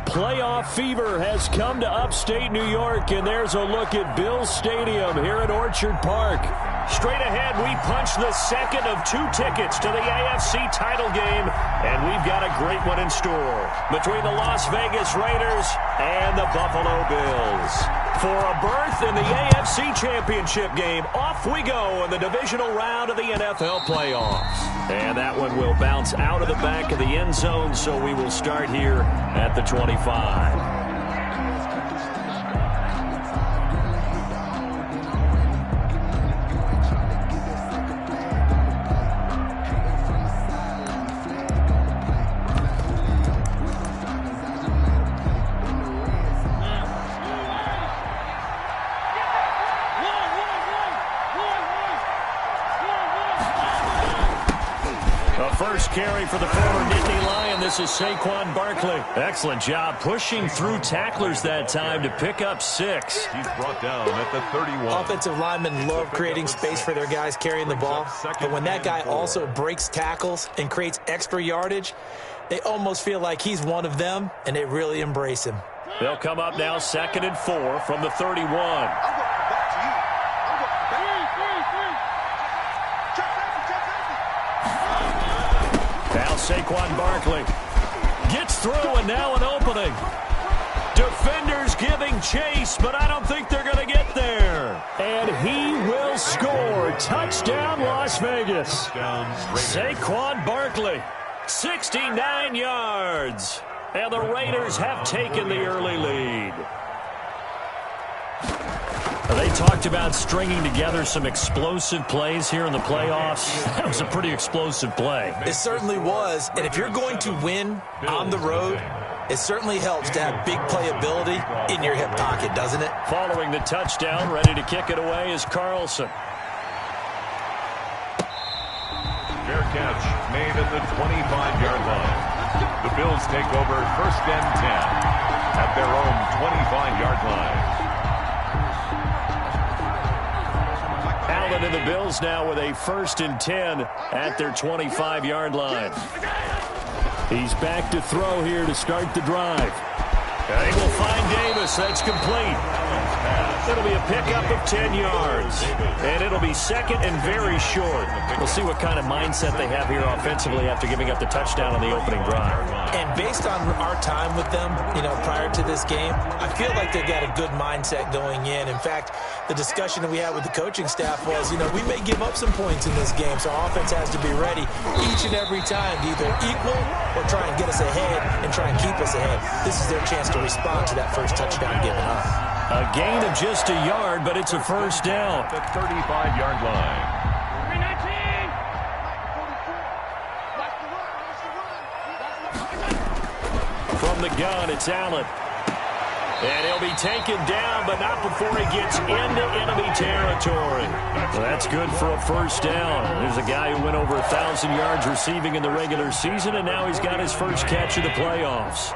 playoff fever has come to upstate New York, and there's a look at Bills Stadium here at Orchard Park. Straight ahead, we punch the second of 2 tickets to the AFC title game, and we've got a great one in store between the Las Vegas Raiders and the Buffalo Bills. For a berth in the AFC Championship game, off we go in the divisional round of the NFL playoffs. And that one will bounce out of the back of the end zone, so we will start here at the 25. First carry for the former Nittany Lion. This is Saquon Barkley. Excellent job pushing through tacklers that time to pick up 6. He's brought down at the 31. Offensive linemen love creating space for their guys carrying the ball. But when that guy also breaks tackles and creates extra yardage, they almost feel like he's one of them, and they really embrace him. They'll come up now 2nd and 4 from the 31. Now Saquon Barkley gets through, and now an opening. Defenders giving chase, but I don't think they're going to get there. And he will score. Touchdown, Las Vegas. Saquon Barkley, 69 yards. And the Raiders have taken the early lead. They talked about stringing together some explosive plays here in the playoffs. That was a pretty explosive play. It certainly was. And if you're going to win on the road, it certainly helps to have big playability in your hip pocket, doesn't it? Following the touchdown, ready to kick it away is Carlson. Fair catch made at the 25-yard line. The Bills take over 1st and 10 at their own 25-yard line. Allen and the Bills now with a 1st and 10 at their 25-yard line. He's back to throw here to start the drive. They will find Davis. That's complete. It'll be a pickup of 10 yards. And it'll be 2nd and very short. We'll see what kind of mindset they have here offensively after giving up the touchdown on the opening drive. And based on our time with them, prior to this game, I feel like they've got a good mindset going in. In fact, the discussion that we had with the coaching staff was, we may give up some points in this game, so our offense has to be ready each and every time to either equal or try and get us ahead and try and keep us ahead. This is their chance to respond to that first touchdown given up. A gain of just a yard, but it's a first down. The 35-yard line. From the gun, it's Allen. And he'll be taken down, but not before he gets into enemy territory. Well, that's good for a first down. There's a guy who went over 1,000 yards receiving in the regular season, and now he's got his first catch of the playoffs.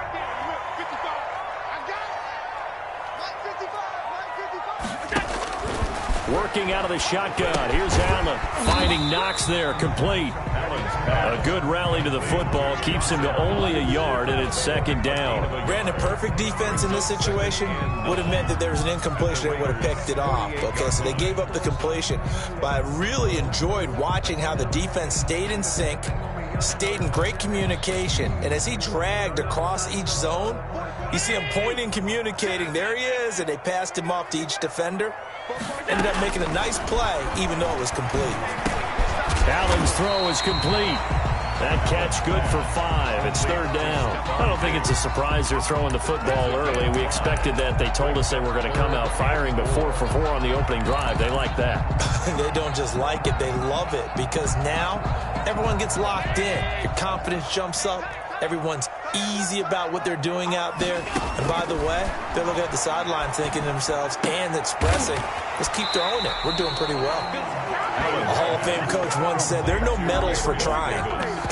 Working out of the shotgun. Here's Allen. Finding Knox there. Complete. A good rally to the football. Keeps him to only a yard, and it's 2nd down. Brandon, perfect defense in this situation would have meant that there was an incompletion. They would have picked it off. Okay, so they gave up the completion. But I really enjoyed watching how the defense stayed in sync, stayed in great communication. And as he dragged across each zone, you see him pointing, communicating. There he is, and they passed him off to each defender. Ended up making a nice play, even though it was complete. Allen's throw is complete. That catch good for 5. It's 3rd down. I don't think it's a surprise they're throwing the football early. We expected that. They told us they were going to come out firing, but 4 for 4 on the opening drive. They like that. They don't just like it. They love it because now everyone gets locked in. Your confidence jumps up. Everyone's easy about what they're doing out there. And by the way, they're looking at the sideline thinking to themselves and expressing, let's keep throwing it. We're doing pretty well. A Hall of Fame coach once said, there are no medals for trying.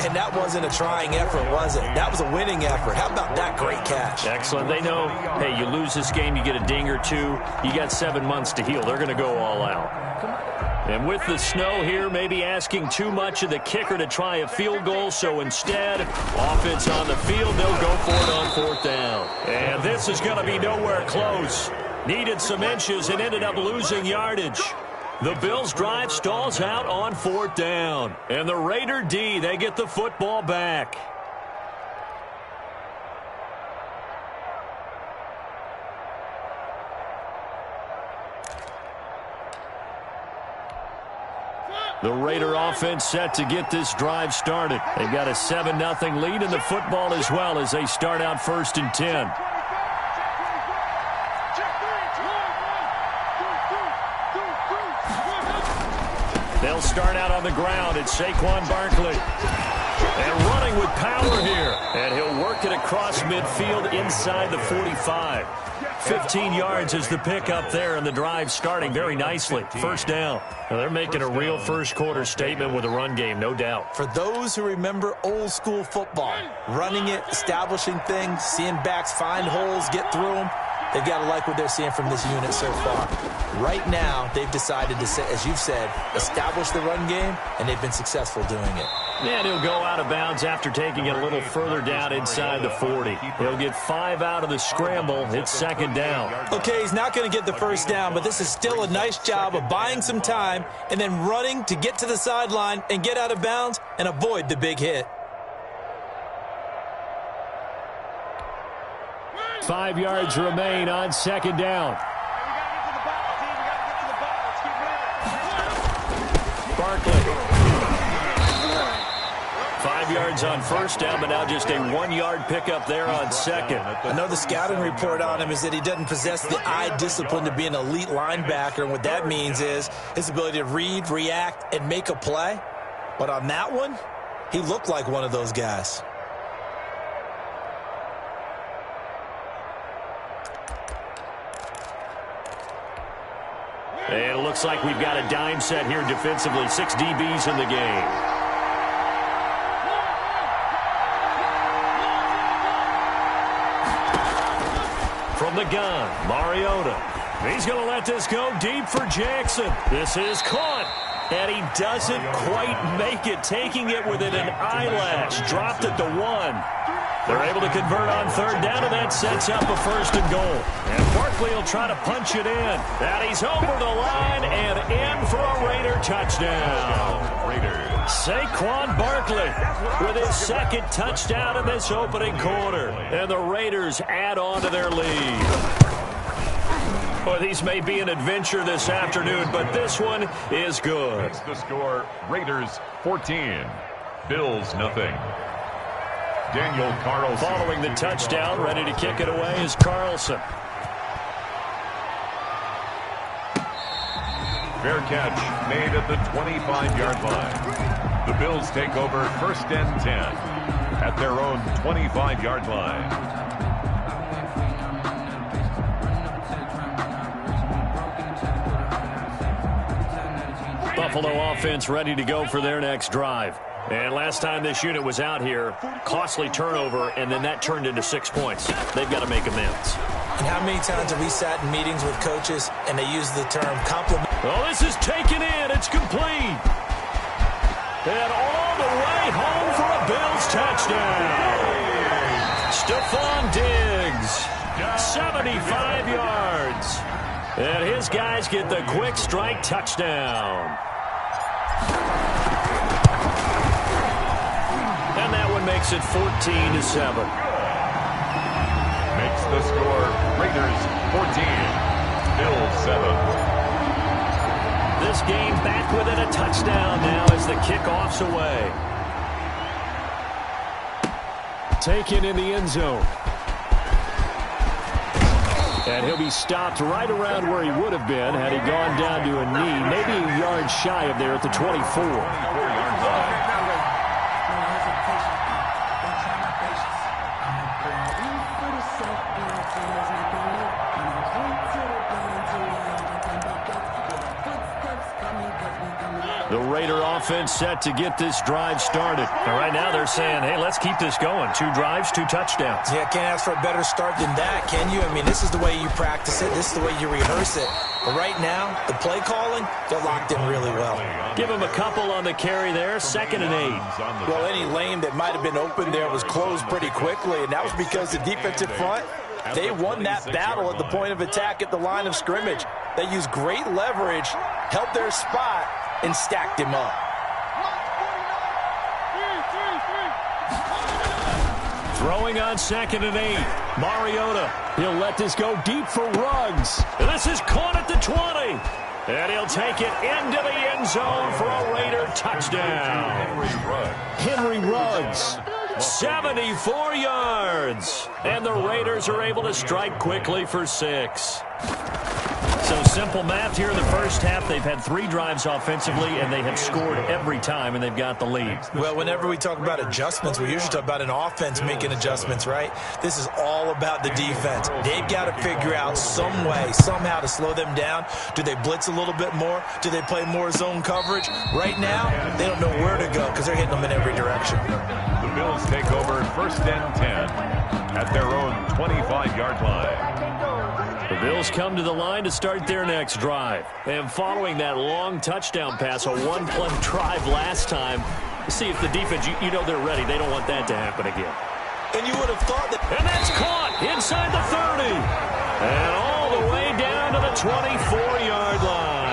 And that wasn't a trying effort, was it? That was a winning effort. How about that great catch? Excellent. They know, hey, you lose this game, you get a ding or two. You got 7 months to heal. They're going to go all out. And with the snow here, maybe asking too much of the kicker to try a field goal. So instead, offense on the field, they'll go for it on fourth down. And this is going to be nowhere close. Needed some inches and ended up losing yardage. The Bills' drive stalls out on fourth down. And the Raider D, they get the football back. The Raider offense set to get this drive started. They've got a 7-0 lead in the football as well as they start out 1st and 10. They'll start out on the ground. It's Saquon Barkley. And running with power here. And he'll work it across midfield inside the 45. 15 yards is the pickup there, and the drive starting very nicely. First down. Now they're making a real first-quarter statement with a run game, no doubt. For those who remember old-school football, running it, establishing things, seeing backs find holes, get through them, they've got to like what they're seeing from this unit so far. Right now, they've decided to, as you've said, establish the run game, and they've been successful doing it. And he'll go out of bounds after taking it a little further down inside the 40. He'll get 5 out of the scramble. It's second down. Okay, he's not going to get the first down, but this is still a nice job of buying some time and then running to get to the sideline and get out of bounds and avoid the big hit. 5 yards remain on second down. Barkley. 5 yards on first down, but now just a 1-yard pickup there on second. I know the scouting report on him is that he doesn't possess the eye discipline to be an elite linebacker, and what that means is his ability to read, react, and make a play. But on that one, he looked like one of those guys. And it looks like we've got a dime set here defensively. 6 DBs in the game. From the gun, Mariota. He's going to let this go deep for Jackson. This is caught. And he doesn't quite make it, taking it within an eyelash. Dropped it to 1. They're able to convert on third down, and that sets up a 1st and goal. And Barkley will try to punch it in. And he's over the line and in for a Raider touchdown. Saquon Barkley with his 2nd touchdown in this opening quarter. And the Raiders add on to their lead. Well, these may be an adventure this afternoon, but this one is good. That's the score. Raiders 14, Bills nothing. Daniel Carlson. Following the touchdown, ready to kick it away is Carlson. Fair catch made at the 25-yard line. The Bills take over 1st and 10 at their own 25-yard line. Buffalo offense ready to go for their next drive. And last time this unit was out here, costly turnover, and then that turned into 6 points. They've got to make amends. And how many times have we sat in meetings with coaches and they use the term compliment? Oh, this is taken in. It's complete. And all the way home for a Bills touchdown. Stephon Diggs, 75 yards. And his guys get the quick strike touchdown. And that one makes it 14-7. Makes the score Raiders 14, Bills 7. This game back within a touchdown now as the kickoff's away. Taken in the end zone. And he'll be stopped right around where he would have been had he gone down to a knee, maybe a yard shy of there at the 24. The Raider offense set to get this drive started. And right now they're saying, hey, let's keep this going. 2 drives, 2 touchdowns. Yeah, can't ask for a better start than that, can you? I mean, this is the way you practice it. This is the way you rehearse it. But right now, the play calling, they're locked in really well. Give them a couple on the carry there, 2nd and 8. Well, any lane that might have been open there was closed pretty quickly, and that was because the defensive front, they won that battle at the point of attack at the line of scrimmage. They used great leverage, held their spot, and stacked him up. Throwing on 2nd and 8. Mariota. He'll let this go deep for Ruggs. This is caught at the 20. And he'll take it into the end zone for a Raider touchdown. Henry Ruggs. 74 yards. And the Raiders are able to strike quickly for 6. So simple math here in the first half. They've had 3 drives offensively, and they have scored every time, and they've got the lead. Well, whenever we talk about adjustments, we usually talk about an offense making adjustments, right? This is all about the defense. They've got to figure out some way, somehow to slow them down. Do they blitz a little bit more? Do they play more zone coverage? Right now, they don't know where to go because they're hitting them in every direction. The Bills take over 1st and 10 at their own 25-yard line. The Bills come to the line to start their next drive. And following that long touchdown pass, a 1-play drive last time, see if the defense, you know they're ready. They don't want that to happen again. And you would have thought that. And that's caught inside the 30. And all the way down to the 24-yard line.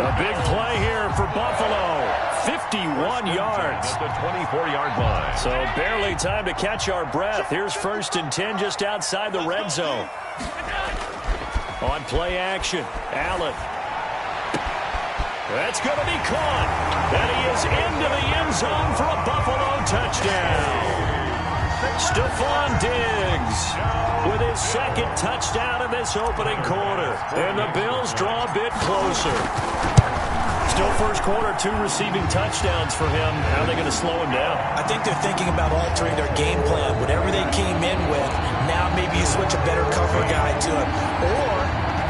A big play here for Buffalo. 51 yards. At the 24-yard line. So barely time to catch our breath. Here's 1st and 10 just outside the red zone. On play action, Allen. That's going to be caught. And he is into the end zone for a Buffalo touchdown. Stephon Diggs with his 2nd touchdown in this opening quarter. And the Bills draw a bit closer. Still first quarter, 2 receiving touchdowns for him. How are they going to slow him down? I think they're thinking about altering their game plan. Whatever they came in with, now maybe you switch a better cover guy to him. Or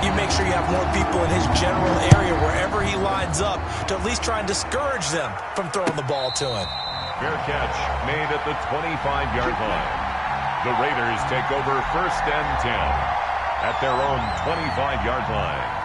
you make sure you have more people in his general area wherever he lines up to at least try and discourage them from throwing the ball to him. Fair catch made at the 25-yard line. The Raiders take over 1st and 10 at their own 25-yard line.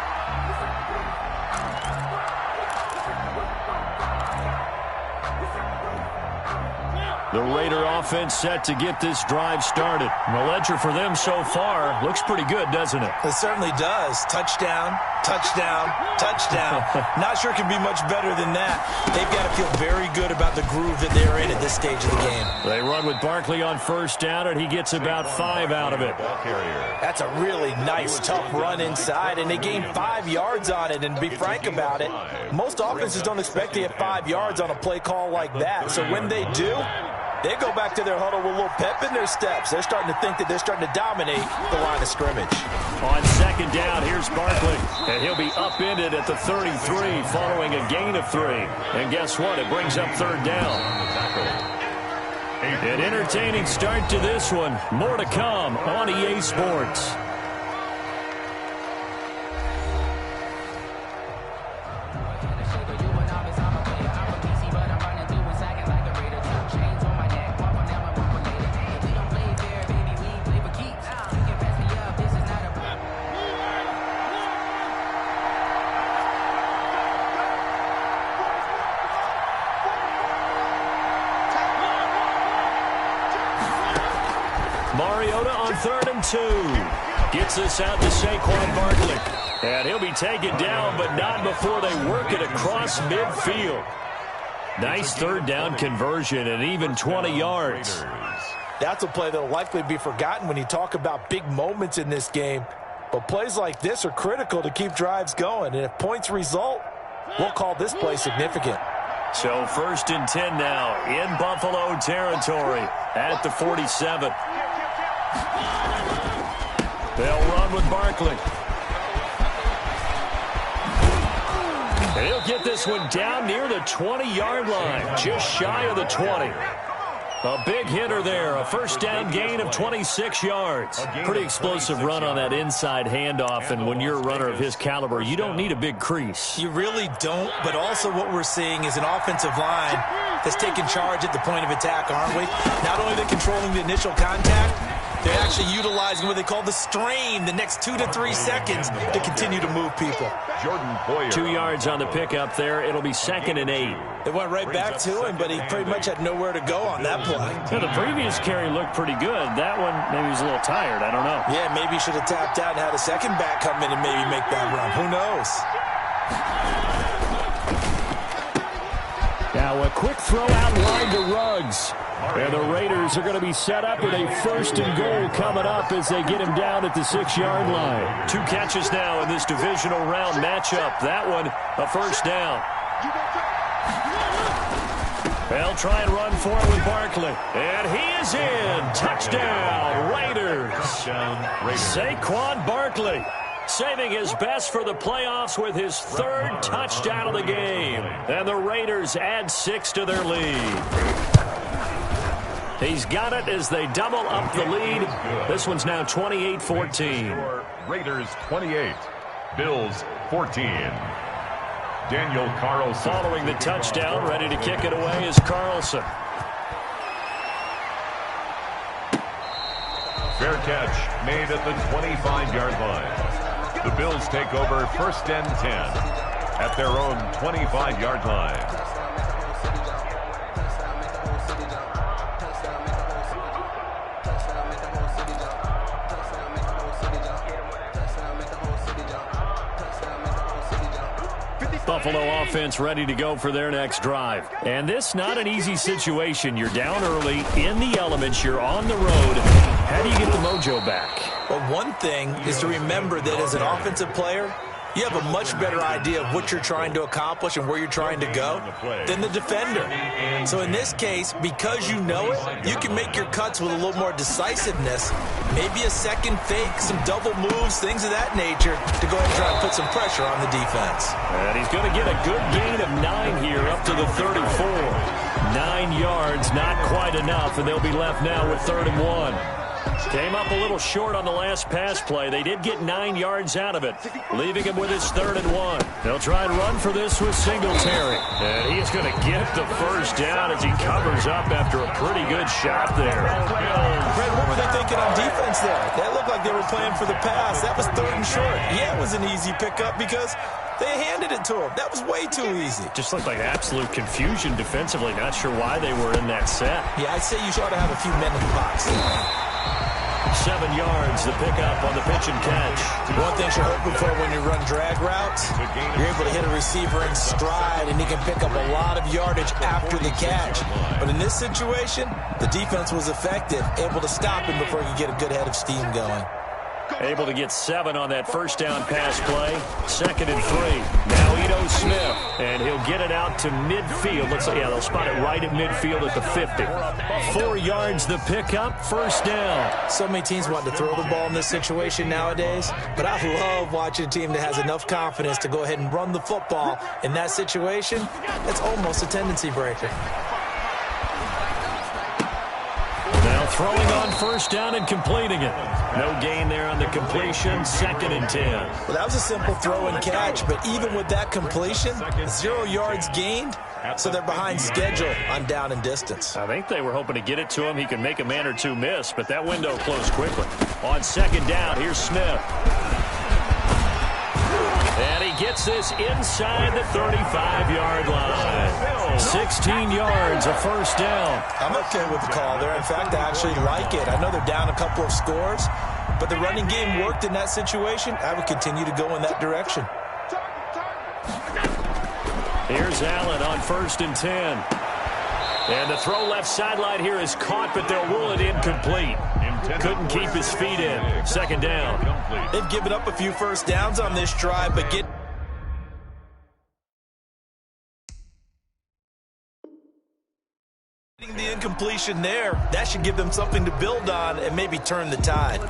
The Raider offense set to get this drive started. And the ledger for them so far looks pretty good, doesn't it? It certainly does. Touchdown, touchdown, touchdown. Not sure it can be much better than that. They've got to feel very good about the groove that they're in at this stage of the game. They run with Barkley on 1st down, and he gets about 5 out of it. That's a really nice, tough run inside, and they gain 5 yards on it. And to be frank about it, most offenses don't expect to get 5 yards on a play call like that. So when they do, they go back to their huddle with a little pep in their steps. They're starting to think that they're starting to dominate the line of scrimmage. On 2nd down, here's Barkley. And he'll be upended at the 33 following a gain of 3. And guess what? It brings up 3rd down. An entertaining start to this one. More to come on EA Sports. Mariota on 3rd and 2. Gets this out to Saquon Barkley. And he'll be taken down, but not before they work it across midfield. Nice 3rd down conversion and even 20 yards. That's a play that will likely be forgotten when you talk about big moments in this game. But plays like this are critical to keep drives going. And if points result, we'll call this play significant. So 1st and 10 now in Buffalo territory at the 47. They'll run with Barkley. And he'll get this one down near the 20-yard line, just shy of the 20. A big hitter there, a first down gain of 26 yards. Pretty explosive run on that inside handoff, and when you're a runner of his caliber, you don't need a big crease. You really don't, but also what we're seeing is an offensive line that's taking charge at the point of attack, aren't we? Not only are they controlling the initial contact, they're actually utilizing what they call the strain, the next 2 to 3 seconds to continue to move people. 2 yards on the pickup there. It'll be 2nd and 8. They went right back to him, but he pretty much had nowhere to go on that play. Yeah, the previous carry looked pretty good. That one, maybe he was a little tired. I don't know. Yeah, maybe he should have tapped out and had a second back come in and maybe make that run. Who knows? Now a quick throw out line to Ruggs. And the Raiders are going to be set up with a 1st and goal coming up as they get him down at the 6-yard line. 2 catches now in this divisional round matchup. That one, a first down. They'll try and run for it with Barkley. And he is in. Touchdown, Raiders. Saquon Barkley saving his best for the playoffs with his 3rd touchdown of the game. And the Raiders add 6 to their lead. He's got it as they double up the lead. This one's now 28-14. Raiders 28, Bills 14. Daniel Carlson. Following the touchdown, ready to kick it away is Carlson. Fair catch made at the 25-yard line. The Bills take over 1st and 10 at their own 25-yard line. Buffalo offense ready to go for their next drive. And this not an easy situation. You're down early, in the elements, you're on the road. How do you get the mojo back? Well, one thing is to remember that as an offensive player, you have a much better idea of what you're trying to accomplish and where you're trying to go than the defender. So in this case, because you know it, you can make your cuts with a little more decisiveness, maybe a second fake, some double moves, things of that nature to go ahead and try and put some pressure on the defense. And he's going to get a good gain of 9 here up to the 34. 9 yards, not quite enough, and they'll be left now with 3rd and 1. Came up a little short on the last pass play. They did get 9 yards out of it, leaving him with his 3rd and 1. They'll try and run for this with Singletary. And he's going to get the first down as he covers up after a pretty good shot there. Fred, what were they thinking on defense there? That looked like they were playing for the pass. That was 3rd and short. Yeah, it was an easy pickup because they handed it to him. That was way too easy. Just looked like absolute confusion defensively. Not sure why they were in that set. Yeah, I'd say you ought to have a few men in the box. 7 yards, the pickup on the pitch and catch. One thing you're hoping for when you run drag routes, you're able to hit a receiver in stride, and he can pick up a lot of yardage after the catch. But in this situation, the defense was effective, able to stop him before he could get a good head of steam going. Able to get 7 on that first down pass play. 2nd and 3. Now Ito Smith. And he'll get it out to midfield. Looks like, yeah, they'll spot it right at midfield at the 50. 4 yards the pickup. First down. So many teams want to throw the ball in this situation nowadays. But I love watching a team that has enough confidence to go ahead and run the football. In that situation, that's almost a tendency breaker. Now throwing on first down and completing it. No gain there on the completion. 2nd and 10. Well, that was a simple throw and catch, but even with that completion, 0 yards gained, so they're behind schedule on down and distance. I think they were hoping to get it to him. He could make a man or two miss, but that window closed quickly. On 2nd down, here's Smith. And he gets this inside the 35-yard line. 16 yards, a first down. I'm okay with the call there. In fact, I actually like it. I know they're down a couple of scores, but the running game worked in that situation. I would continue to go in that direction. Here's Allen on 1st and 10. And the throw left sideline here is caught, but they'll rule it incomplete. Couldn't keep his feet in. 2nd down. They've given up a few first downs on this drive, but getting the incompletion there, that should give them something to build on and maybe turn the tide.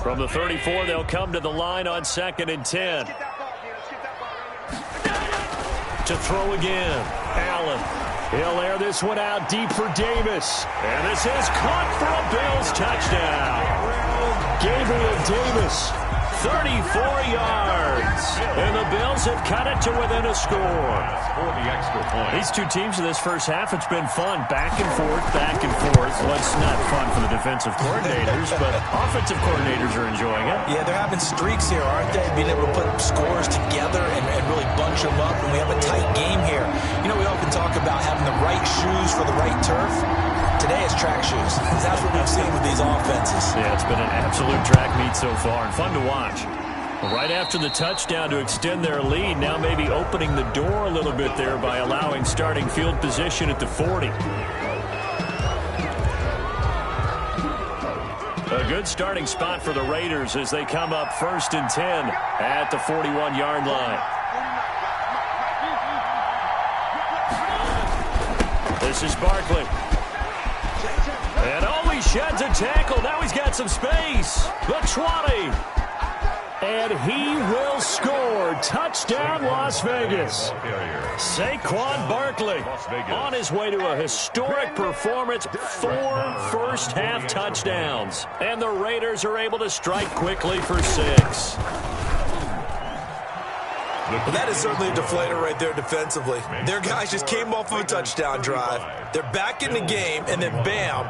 From the 34, they'll come to the line on 2nd and 10. to throw again. Allen. He'll air this one out deep for Davis. And this is caught for a Bills touchdown. Gabriel Davis, 34 yards. And the Bills have cut it to within a score. For the extra point. These two teams in this first half, it's been fun. Back and forth, back and forth. Well, it's not fun for the defensive coordinators, but offensive coordinators are enjoying it. Yeah, they're having streaks here, aren't they? Being able to put scores together and really bunch them up, and we have a tight game here. You know, we often talk about having the right shoes for the right turf. Today is track shoes. That's what we've seen with these offenses. Yeah, it's been an absolute track meet so far and fun to watch. Right after the touchdown to extend their lead, now maybe opening the door a little bit there by allowing starting field position at the 40. A good starting spot for the Raiders as they come up 1st and 10 at the 41-yard line. This is Barkley. And he sheds a tackle. Now he's got some space. The 20. And he will score. Touchdown, Las Vegas. Saquon Barkley on his way to a historic performance. 4 first-half touchdowns. And the Raiders are able to strike quickly for 6. Well, that is certainly a deflator right there defensively. Their guys just came off of a touchdown drive. They're back in the game, and then bam,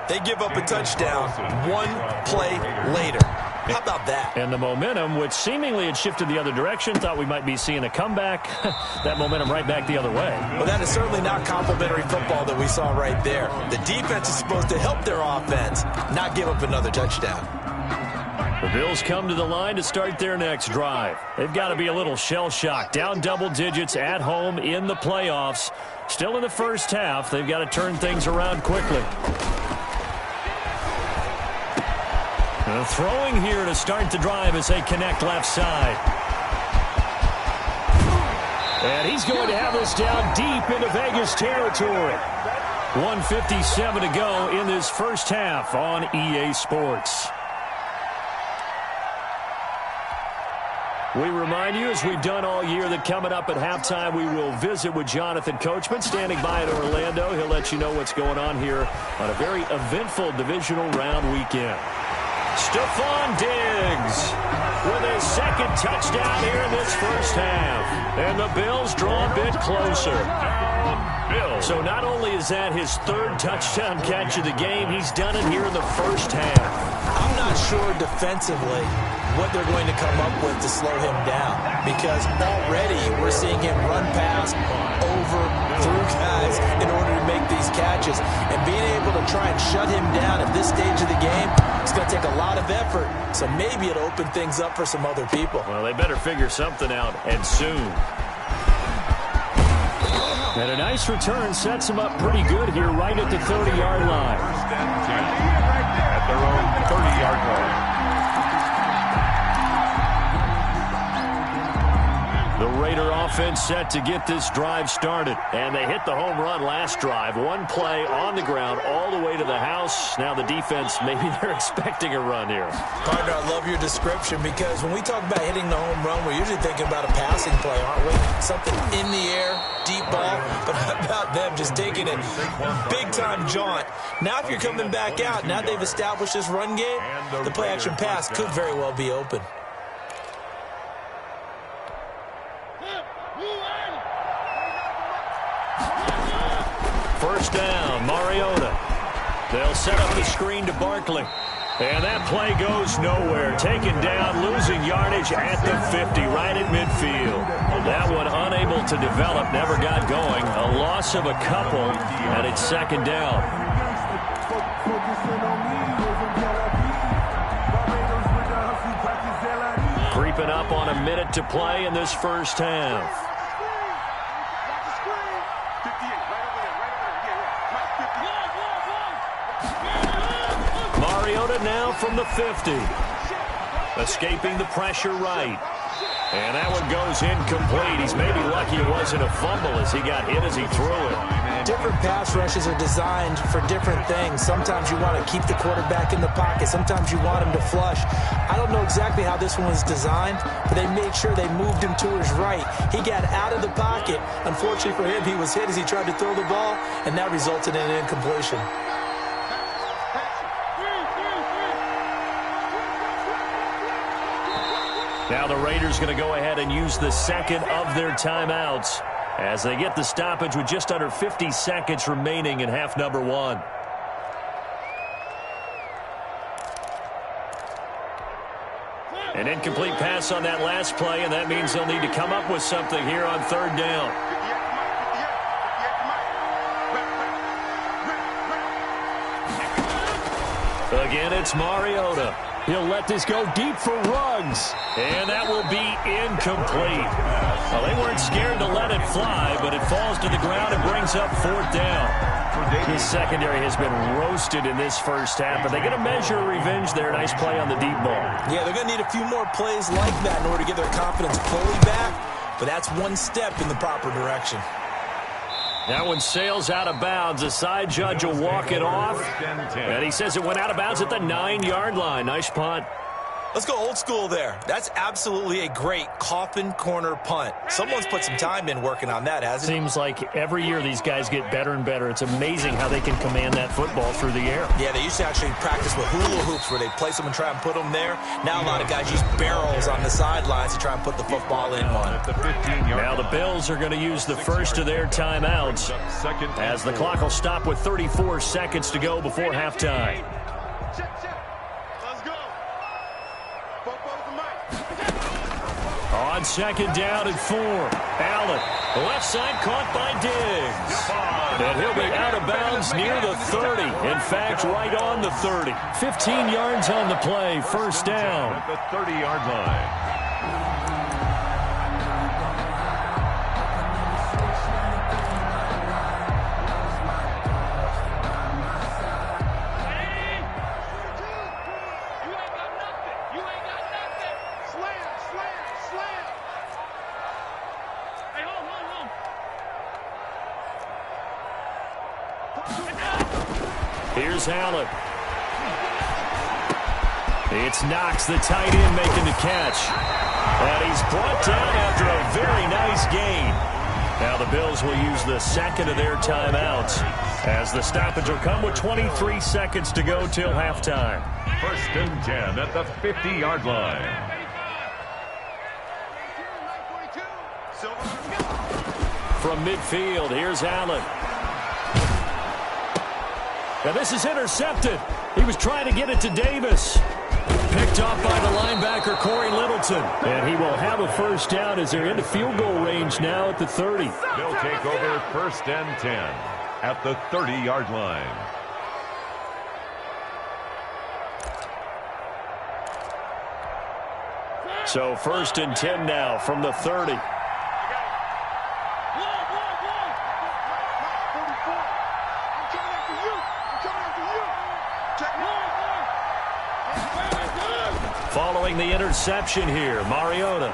they give up a touchdown 1 play later. How about that? And the momentum, which seemingly had shifted the other direction, thought we might be seeing a comeback. That momentum right back the other way. Well, that is certainly not complimentary football that we saw right there. The defense is supposed to help their offense, not give up another touchdown. The Bills come to the line to start their next drive. They've got to be a little shell-shocked. Down double digits at home in the playoffs. Still in the first half. They've got to turn things around quickly. Throwing here to start the drive as they connect left side. And he's going to have this down deep into Vegas territory. 1:57 to go in this first half on EA Sports. We remind you, as we've done all year, that coming up at halftime, we will visit with Jonathan Coachman, standing by in Orlando. He'll let you know what's going on here on a very eventful divisional round weekend. Stephon Diggs with his second touchdown here in this first half. And the Bills draw a bit closer. So not only is that his 3rd touchdown catch of the game, he's done it here in the first half. I'm not sure defensively what they're going to come up with to slow him down, because already we're seeing him run past, over, through guys in order to make these catches. And being able to try and shut him down at this stage of the game, it's going to take a lot of effort. So maybe it'll open things up for some other people. Well, they better figure something out, and soon. And a nice return sets them up pretty good here right at the 30-yard line. At their own 30-yard line. The Raider offense set to get this drive started. And they hit the home run last drive. 1 play on the ground all the way to the house. Now the defense, maybe they're expecting a run here. Partner, I love your description, because when we talk about hitting the home run, we're usually thinking about a passing play, aren't we? Something in the air, deep ball. But how about them just taking it big-time jaunt? Now if you're coming back out, now they've established this run game, the play-action pass could very well be open. First down, Mariota. They'll set up the screen to Barkley. And that play goes nowhere. Taken down, losing yardage at the 50, right at midfield. That one unable to develop, never got going. A loss of a couple, and it's 2nd down. Creeping up on a minute to play in this first half. Mariota now from the 50. Escaping the pressure right. And that one goes incomplete. He's maybe lucky it wasn't a fumble as he got hit as he threw it. different pass rushes are designed for different things. Sometimes you want to keep the quarterback in the pocket. Sometimes you want him to flush. I don't know exactly how this one was designed, but they made sure they moved him to his right. He got out of the pocket. Unfortunately for him, he was hit as he tried to throw the ball, and that resulted in an incompletion. Now the Raiders going to go ahead and use the second of their timeouts as they get the stoppage with just under 50 seconds remaining in half number one. An incomplete pass on that last play, and that means they'll need to come up with something here on third down. Again, it's Mariota. He'll let this go deep for Ruggs, and that will be incomplete. Well, they weren't scared to let it fly, but it falls to the ground and brings up fourth down. His secondary has been roasted in this first half, but they're going to measure revenge there. Nice play on the deep ball. Yeah, they're going to need a few more plays like that in order to get their confidence fully back, but that's one step in the proper direction. That one sails out of bounds. The side judge will walk it off. And he says it went out of bounds at the 9-yard line. Nice punt. Let's go old school there. That's absolutely a great coffin corner punt. Someone's put some time in working on that, hasn't it? Seems like every year these guys get better and better. It's amazing how they can command that football through the air. Yeah, they used to actually practice with hula hoops where they place them and try and put them there. Now a lot of guys use barrels on the sidelines to try and put the football in one. Now the Bills are going to use the first of their timeouts as the clock will stop with 34 seconds to go before halftime. On second down and 4. Allen, left side caught by Diggs. And he'll be out of bounds near the 30. In fact, right on the 30. 15 yards on the play. First down. At the 30-yard line. Here's Allen. It's Knox, the tight end, making the catch. And he's brought down after a very nice gain. Now the Bills will use the second of their timeouts as the stoppage will come with 23 seconds to go till halftime. First and 10 at the 50-yard line. From midfield, here's Allen. And this is intercepted. He was trying to get it to Davis. Picked off by the linebacker, Corey Littleton. And he will have a first down as they're into field goal range now at the 30. They'll take over first and 10 at the 30-yard line. So first and 10 now from the 30. Following the interception here, Mariota.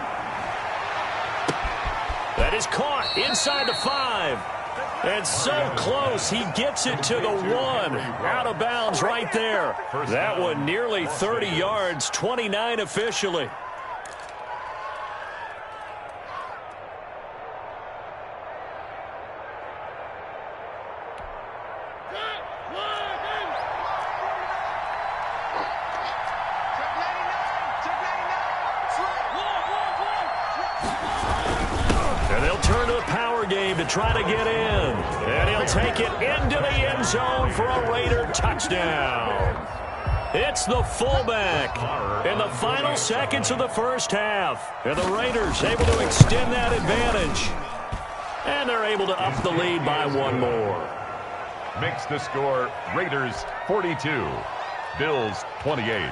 That is caught inside the 5. And so close, he gets it to the 1. Out of bounds right there. That one nearly 30 yards, 29 officially. Try to get in, and he'll take it into the end zone for a Raider touchdown. It's the fullback in the final seconds of the first half, and the Raiders able to extend that advantage, and they're able to up the lead by one more. Makes the score Raiders 42, Bills 28.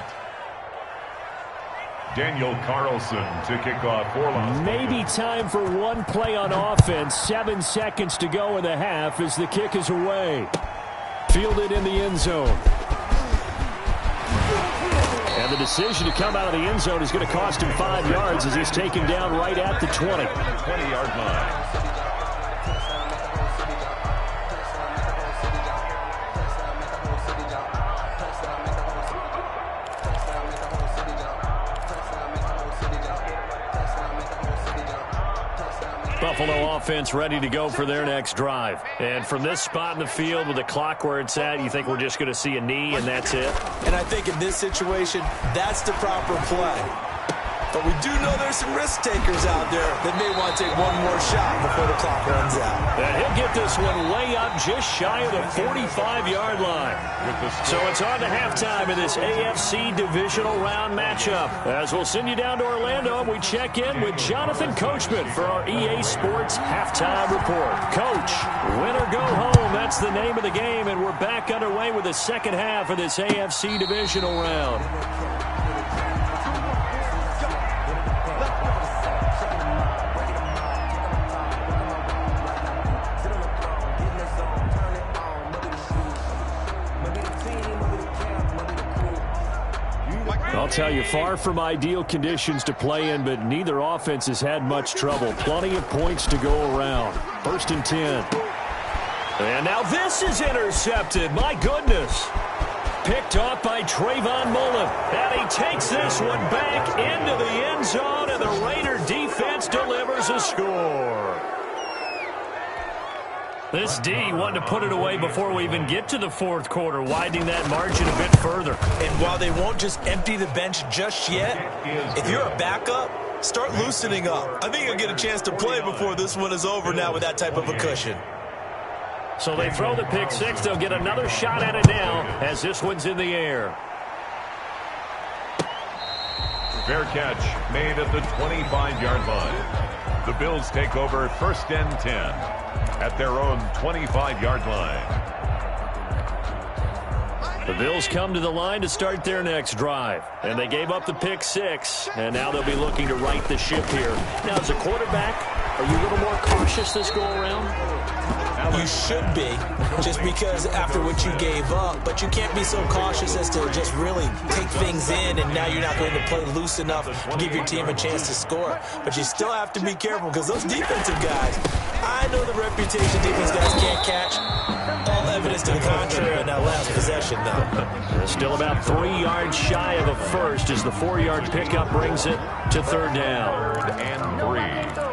Daniel Carlson to kick off for Las Vegas. Maybe time for one play on offense. 7 seconds to go in the half as the kick is away. Fielded in the end zone. And the decision to come out of the end zone is going to cost him 5 yards as he's taken down right at the 20. 20-yard line. Buffalo offense ready to go for their next drive. And from this spot in the field with the clock where it's at, you think we're just going to see a knee and that's it? And I think in this situation, that's the proper play. But we do know there's some risk takers out there that may want to take one more shot before the clock runs out. And he'll get this one way up just shy of the 45-yard line. So it's on to halftime in this AFC divisional round matchup. As we'll send you down to Orlando, and we check in with Jonathan Coachman for our EA Sports halftime report. Coach, win or go home, that's the name of the game, and we're back underway with the second half of this AFC divisional round. I'll tell you, far from ideal conditions to play in, but neither offense has had much trouble. Plenty of points to go around. 1st and 10. And now this is intercepted. My goodness. Picked off by Trayvon Mullen. And he takes this one back into the end zone, and the Raider defense delivers a score. This D wanted to put it away before we even get to the fourth quarter, widening that margin a bit further. And while they won't just empty the bench just yet, if you're a backup, start loosening up. I think you'll get a chance to play before this one is over now with that type of a cushion. So they throw the pick six. They'll get another shot at it now as this one's in the air. Fair catch made at the 25-yard line. The Bills take over 1st and 10 at their own 25-yard line. The Bills come to the line to start their next drive. And they gave up the pick six. And now they'll be looking to right the ship here. Now, as a quarterback, are you a little more cautious this go-around? You should be, just because after what you gave up, but you can't be so cautious as to just really take things in, and now you're not going to play loose enough to give your team a chance to score. But you still have to be careful, because those defensive guys, I know the reputation defense guys can't catch. All evidence to the contrary on that last possession, though. Still about 3 yards shy of a first as the 4-yard pickup brings it to 3rd down. And 3.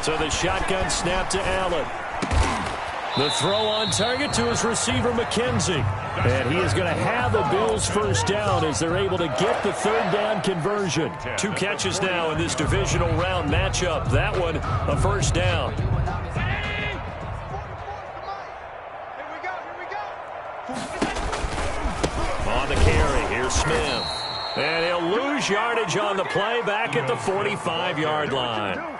So the shotgun snap to Allen. The throw on target to his receiver, McKenzie. And he is going to have the Bills' first down as they're able to get the 3rd down conversion. 2 catches now in this divisional round matchup. That one, a 1st down. On the carry, here's Smith. And he'll lose yardage on the play back at the 45-yard line.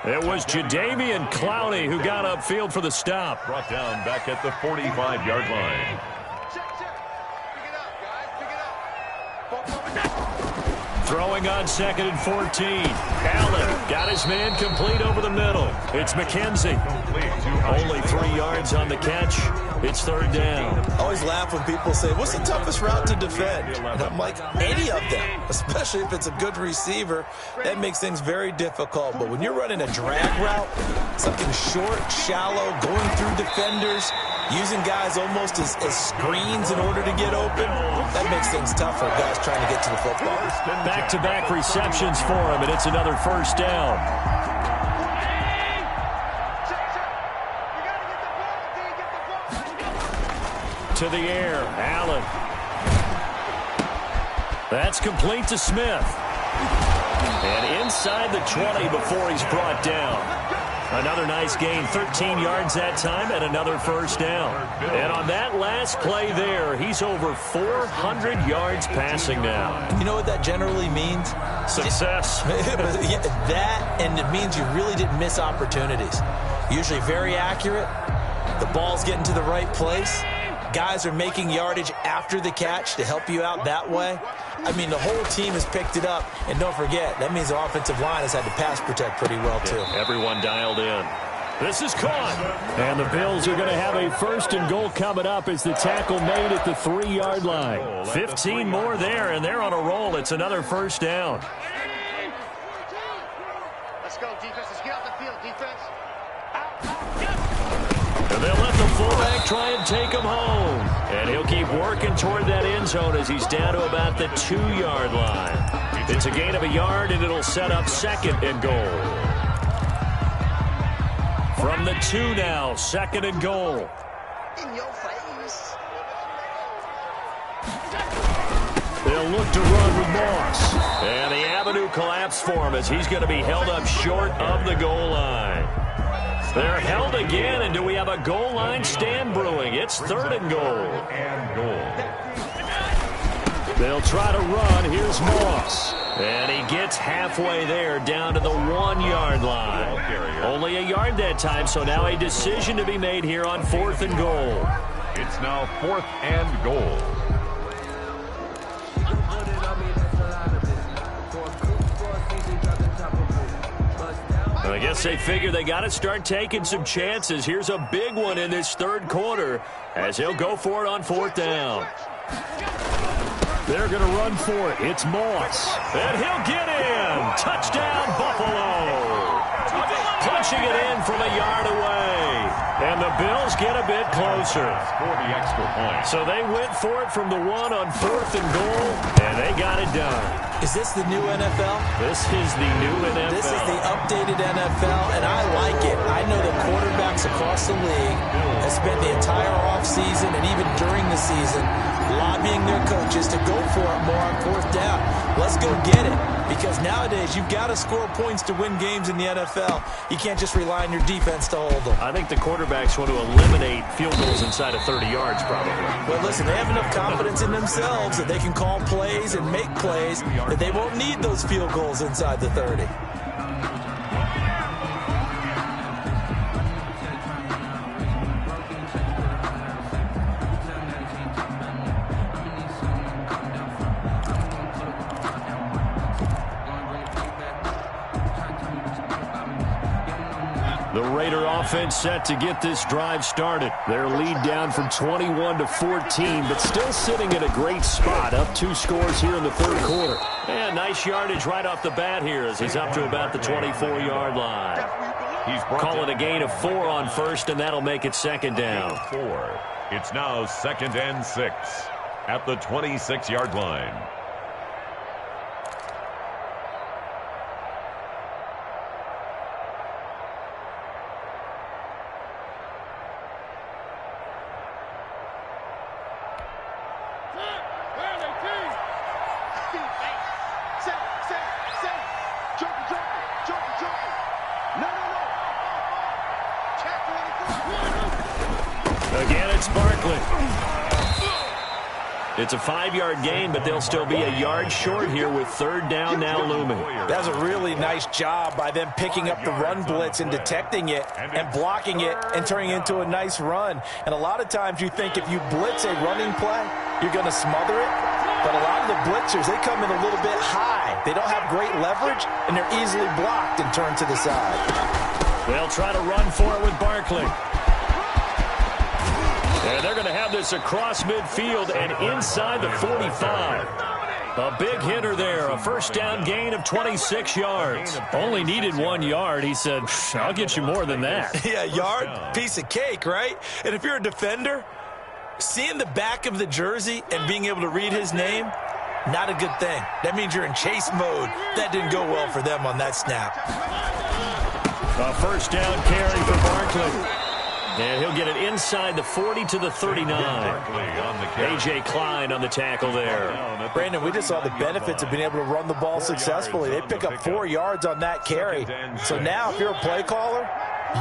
It was Jadeveon Clowney who got upfield for the stop. Brought down back at the 45-yard line. Throwing on 2nd and 14. Allen got his man complete over the middle. It's McKenzie. Only 3 yards on the catch. It's 3rd down. I always laugh when people say, what's the toughest route to defend? And I'm like, any of them, especially if it's a good receiver. That makes things very difficult. But when you're running a drag route, something short, shallow, going through defenders, using guys almost as screens in order to get open, that makes things tough for guys trying to get to the football. Back-to-back receptions for him, and it's another 1st down. To the air, Allen. That's complete to Smith. And inside the 20 before he's brought down. Another nice gain, 13 yards that time, and another 1st down. And on that last play there, he's over 400 yards passing now. You know what that generally means? Success. That, and it means you really didn't miss opportunities. Usually very accurate. The ball's getting to the right place. Guys are making yardage after the catch to help you out that way. I mean, the whole team has picked it up. And don't forget, that means the offensive line has had to pass protect pretty well, too. Everyone dialed in. This is caught. And the Bills are going to have a 1st and goal coming up as the tackle made at the 3-yard line. 15 more there, and they're on a roll. It's another 1st down. Let's go, defense. Let's get off the field, defense. And they'll let the fullback try and take him home. And he'll keep working toward that end zone as he's down to about the 2-yard line. It's a gain of a yard, and it'll set up 2nd and goal. From the 2 now, 2nd and goal. In your face. They'll look to run with Moss. And the avenue collapsed for him as he's going to be held up short of the goal line. They're held again, and do we have a goal line stand brewing? It's 3rd and goal. They'll try to run. Here's Moss. And he gets halfway there, down to the 1-yard line. Only a yard that time, so now a decision to be made here on 4th and goal. It's now 4th and goal. I guess they figure they got to start taking some chances. Here's a big one in this 3rd quarter as he'll go for it on 4th down. They're going to run for it. It's Moss. And he'll get in. Touchdown, Buffalo. Punching it in from a yard away. And the Bills get a bit closer. For the extra point. So they went for it from the 1 on 4th and goal, and they got it done. Is this the new NFL? This is the new NFL. This is the updated NFL, and I like it. I know that quarterbacks across the league have spent the entire offseason and even during the season lobbying their coaches to go for it more on 4th down. Let's go get it, because nowadays you've got to score points to win games in the NFL. You can't just rely on your defense to hold them. I think the quarterbacks want to eliminate field goals inside of 30 yards probably. Well, listen, they have enough confidence in themselves that they can call plays and make plays that they won't need those field goals inside the 30. The Raider offense set to get this drive started. Their lead down from 21 to 14, but still sitting in a great spot. Up 2 scores here in the 3rd quarter. And nice yardage right off the bat here as he's up to about the 24-yard line. He's calling a gain of 4 on 1st, and that'll make it 2nd down. 4. It's now 2nd and 6 at the 26-yard line. Again, it's Barkley. It's a 5-yard gain, but they'll still be a yard short here with 3rd down now looming. That's a really nice job by them picking up the run blitz and detecting it and blocking it and turning it into a nice run. And a lot of times you think if you blitz a running play, you're going to smother it. But a lot of the blitzers, they come in a little bit high. They don't have great leverage, and they're easily blocked and turned to the side. They'll try to run for it with Barkley. And they're going to have this across midfield and inside the 45. A big hitter there, a 1st down gain of 26 yards. Only needed 1 yard. He said, I'll get you more than that. Yeah, yard, piece of cake, right? And if you're a defender, seeing the back of the jersey and being able to read his name, not a good thing. That means you're in chase mode. That didn't go well for them on that snap. A 1st down carry for Barkley. And he'll get it inside the 40 to the 39. A.J. Klein on the tackle there. Brandon, we just saw the benefits of being able to run the ball successfully. They pick up 4 yards on that carry. So now if you're a play caller,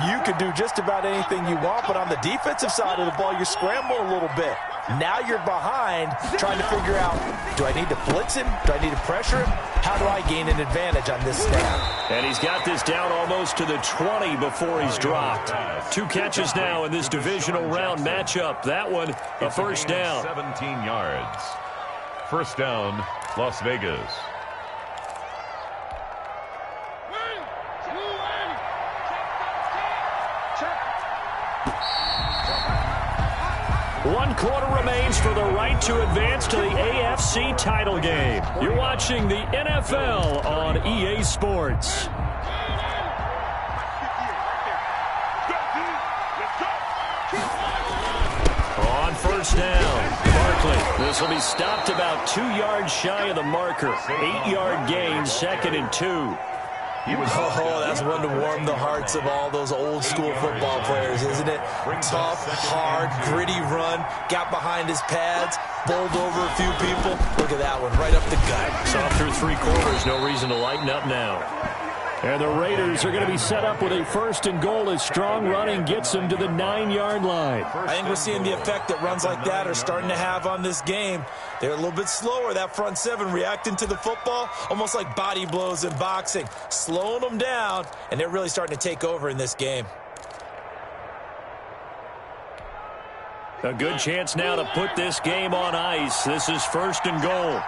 you can do just about anything you want. But on the defensive side of the ball, you scramble a little bit. Now you're behind trying to figure out, do I need to blitz him? Do I need to pressure him? How do I gain an advantage on this snap? And he's got this down almost to the 20 before he's dropped. 2 catches now in this divisional round matchup. That one, a 1st down. 17 yards. 1st down, Las Vegas. One quarter remains for the right to advance to the AFC title game. You're watching the NFL on EA Sports. first down. Barkley. This will be stopped about 2 yards shy of the marker. 8-yard gain, 2nd and 2. Oh, that's one to warm the hearts of all those old-school football players, isn't it? Tough, hard, gritty run, got behind his pads, bowled over a few people. Look at that one, right up the gut. Saw through 3 quarters, no reason to lighten up now. And the Raiders are going to be set up with a 1st and goal as strong running gets them to the 9-yard line. I think we're seeing the effect that runs like that are starting to have on this game. They're a little bit slower, that front 7, reacting to the football, almost like body blows in boxing, slowing them down, and they're really starting to take over in this game. A good chance now to put this game on ice. This is 1st and goal.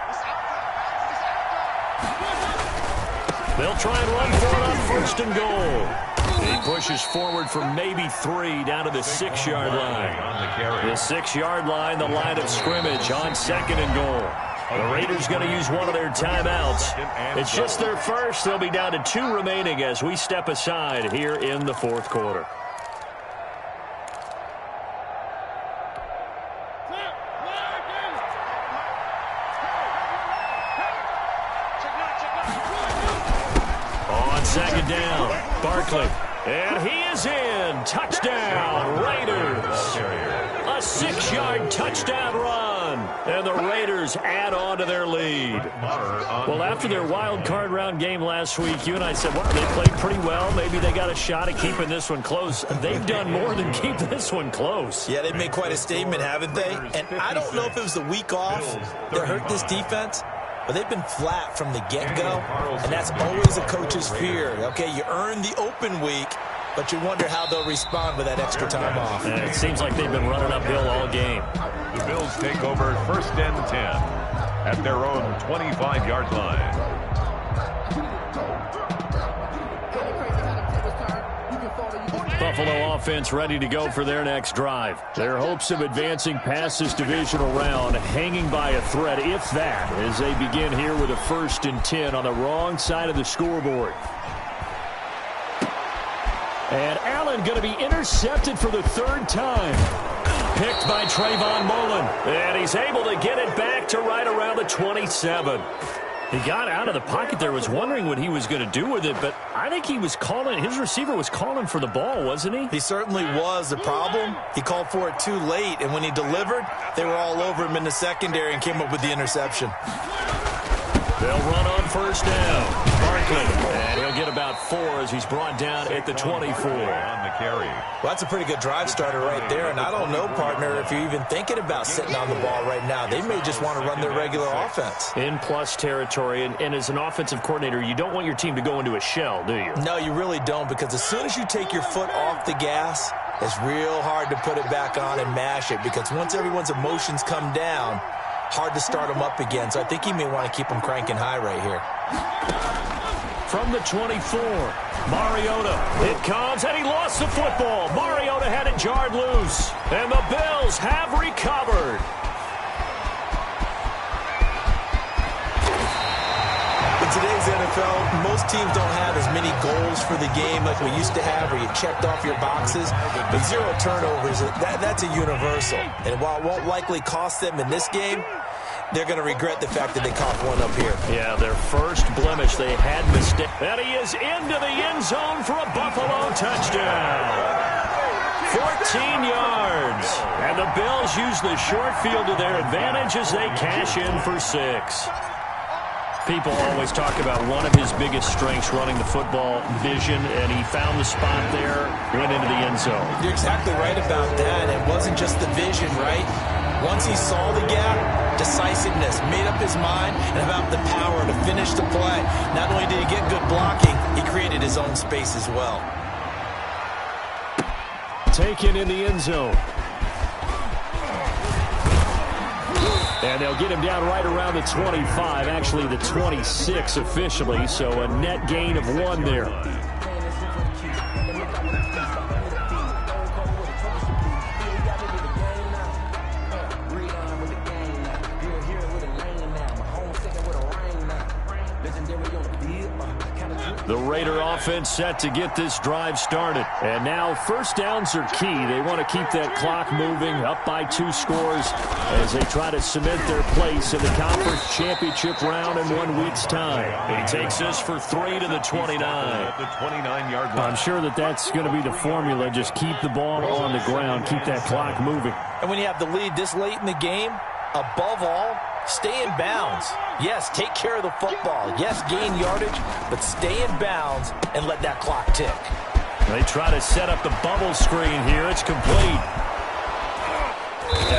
They'll try and run for it on 1st and goal. He pushes forward for maybe 3 down to the 6-yard line. The 6-yard line, the line of scrimmage on 2nd and goal. The Raiders going to use one of their timeouts. It's just their first. They'll be down to 2 remaining as we step aside here in the 4th quarter. Second down, Barkley, and he is in. Touchdown, Raiders. A 6-yard touchdown run, and the Raiders add on to their lead. Well, after their wild card round game last week, you and I said, well, they played pretty well. Maybe they got a shot at keeping this one close. They've done more than keep this one close. Yeah, they've made quite a statement, haven't they? And I don't know if it was the week off that hurt this defense, but they've been flat from the get-go, and that's always a coach's fear. Okay, you earn the open week, but you wonder how they'll respond with that extra time off. And it seems like they've been running uphill all game. The Bills take over 1st and 10 at their own 25-yard line. Buffalo offense ready to go for their next drive. Their hopes of advancing past this divisional round hanging by a thread, if that, as they begin here with a 1st and 10 on the wrong side of the scoreboard. And Allen going to be intercepted for the 3rd time. Picked by Trayvon Mullen. And he's able to get it back to right around the 27. He got out of the pocket there, was wondering what he was going to do with it, but I think he was calling, his receiver was calling for the ball, wasn't he? He certainly was. The problem, he called for it too late, and when he delivered, they were all over him in the secondary and came up with the interception. They'll run on 1st down. Barkley, and he'll get about 4 as he's brought down at the 24. On the carry. Well, that's a pretty good drive starter right there, and I don't know, partner, if you're even thinking about sitting on the ball right now. They may just want to run their regular offense. In plus territory, and as an offensive coordinator, you don't want your team to go into a shell, do you? No, you really don't, because as soon as you take your foot off the gas, it's real hard to put it back on and mash it, because once everyone's emotions come down, hard to start them up again. So I think he may want to keep them cranking high right here. From the 24, Mariota. It comes, and he lost the football. Mariota had it jarred loose, and the Bills have recovered. In today's NFL, most teams don't have as many goals for the game like we used to have, where you checked off your boxes. But 0 turnovers, that's a universal. And while it won't likely cost them in this game, they're going to regret the fact that they caught one up here. Yeah, their first blemish, they had mistake. And he is into the end zone for a Buffalo touchdown. 14 yards. And the Bills use the short field to their advantage as they cash in for 6. People always talk about one of his biggest strengths running the football, vision, and he found the spot there, went into the end zone. You're exactly right about that. It wasn't just the vision, right? Once he saw the gap, decisiveness, made up his mind, and about the power to finish the play. Not only did he get good blocking, he created his own space as well. Taken in the end zone. And they'll get him down right around the 25, actually the 26 officially, so a net gain of 1 there. The Raider offense set to get this drive started. And now first downs are key. They want to keep that clock moving, up by 2 scores as they try to cement their place in the conference championship round in 1 week's time. He takes this for 3 to the 29. At the 29-yard line. I'm sure that's going to be the formula. Just keep the ball on the ground, keep that clock moving. And when you have the lead this late in the game, above all, stay in bounds. Yes, take care of the football. Yes, gain yardage, but stay in bounds and let that clock tick. They try to set up the bubble screen here. It's complete.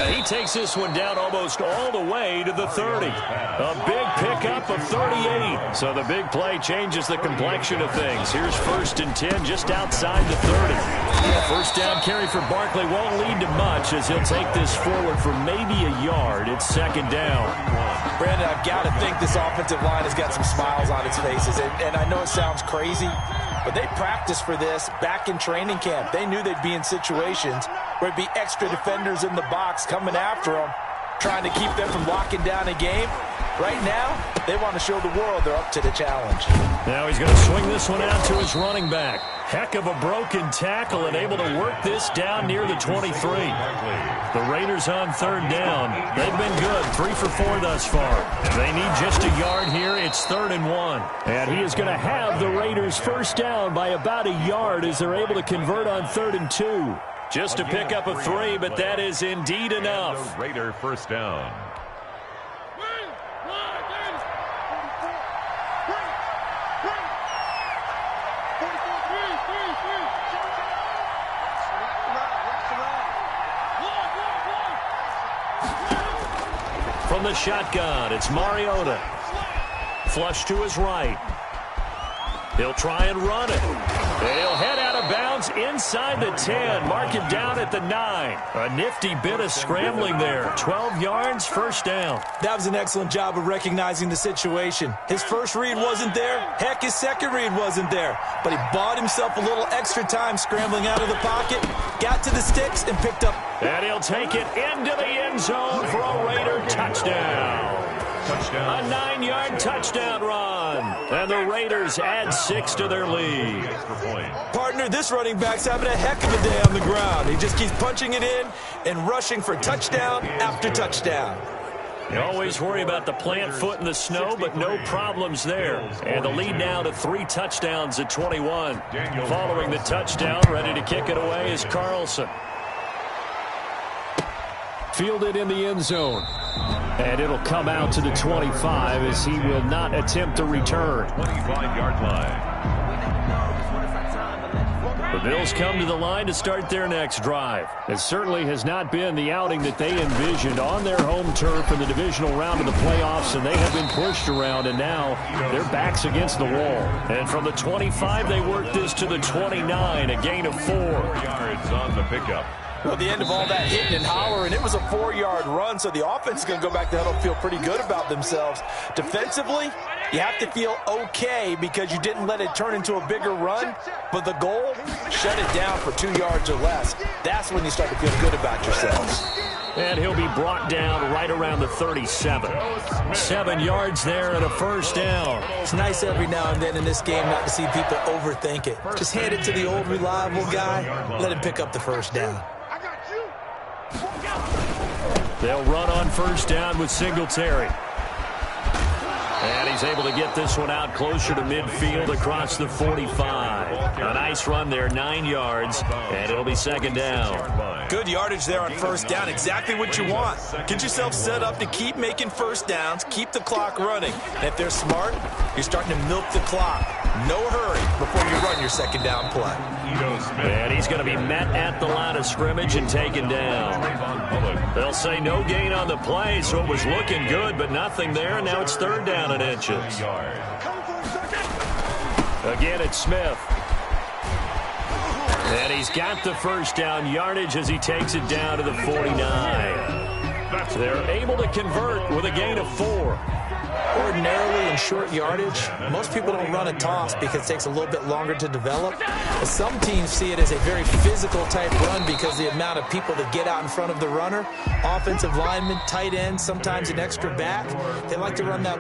He takes this one down almost all the way to the 30. A big pickup of 38. So the big play changes the complexion of things. Here's 1st and 10 just outside the 30. First down carry for Barkley won't lead to much as he'll take this forward for maybe a yard. It's 2nd down. Brandon, I've got to think this offensive line has got some smiles on its faces. And I know it sounds crazy, but they practiced for this back in training camp. They knew they'd be in situations where it'd be extra defenders in the box coming after them, trying to keep them from locking down a game. Right now, they want to show the world they're up to the challenge. Now he's going to swing this one out to his running back. Heck of a broken tackle and able to work this down near the 23. The Raiders on 3rd down. They've been good, 3 for 4 thus far. They need just a yard here. It's 3rd and 1. And he is going to have the Raiders first down by about a yard as they're able to convert on 3rd and 2. Just a pickup of 3, but that is indeed enough. The Raider first down. From the shotgun, it's Mariota. Flush to his right. He'll try and run it. And he'll head out of bounds inside the 10. Mark him down at the 9. A nifty bit of scrambling there. 12 yards, first down. That was an excellent job of recognizing the situation. His first read wasn't there. Heck, his second read wasn't there. But he bought himself a little extra time scrambling out of the pocket, got to the sticks, and picked up. And he'll take it into the end zone for a Raider touchdown. A 9-yard touchdown run. And the Raiders add 6 to their lead. Partner, this running back's having a heck of a day on the ground. He just keeps punching it in and rushing for touchdown after touchdown. You always worry about the plant foot in the snow, but no problems there. And the lead now to 3 touchdowns at 21. Following the touchdown, ready to kick it away is Carlson. Fielded in the end zone. And it'll come out to the 25 as he will not attempt to return. 25-yard line. The Bills come to the line to start their next drive. It certainly has not been the outing that they envisioned on their home turf in the divisional round of the playoffs, and they have been pushed around, and now their backs against the wall. And from the 25, they work this to the 29, a gain of 4 yards on the pickup. Well, at the end of all that hitting and hollering, it was a 4-yard run, so the offense is going to go back to huddle and feel pretty good about themselves. Defensively, you have to feel okay because you didn't let it turn into a bigger run, but the goal, shut it down for 2 yards or less. That's when you start to feel good about yourselves. And he'll be brought down right around the 37. 7 yards there and a first down. It's nice every now and then in this game not to see people overthink it. Just hand it to the old reliable guy, let him pick up the first down. They'll run on first down with Singletary. And he's able to get this one out closer to midfield across the 45. A nice run there, 9 yards, and it'll be 2nd down. Good yardage there on first down, exactly what you want. Get yourself set up to keep making first downs, keep the clock running. And if they're smart, you're starting to milk the clock. No hurry before you run your 2nd down play. And he's going to be met at the line of scrimmage and taken down. They'll say no gain on the play, so it was looking good, but nothing there. Now it's 3rd down and inches. Again, it's Smith. And he's got the first down yardage as he takes it down to the 49. They're able to convert with a gain of 4. Ordinarily in short yardage, most people don't run a toss because it takes a little bit longer to develop. But some teams see it as a very physical type run because the amount of people that get out in front of the runner, offensive linemen, tight ends, sometimes an extra back, they like to run that